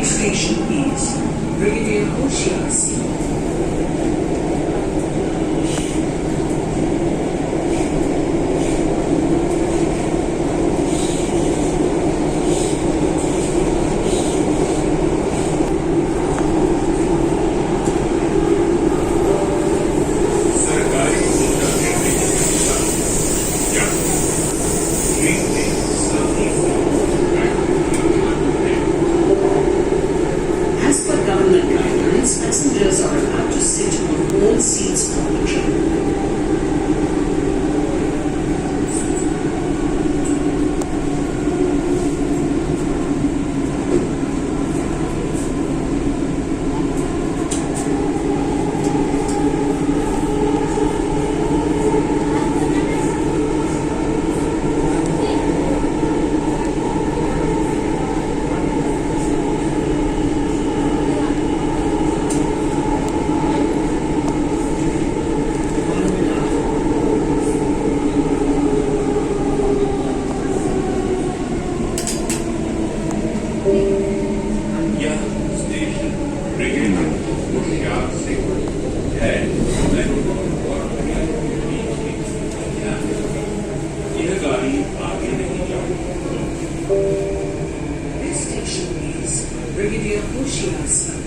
Next station is Brigadier Hoshiar Singh. As per government guidelines, passengers are allowed to sit on all seats on the train. यह station brigadier Hoshiyar Singh है। बेंगलुरु और हरियाणा के बीच की यह गाड़ी आगे नहीं जाएगी। This station is Brigadier Hoshiar Singh.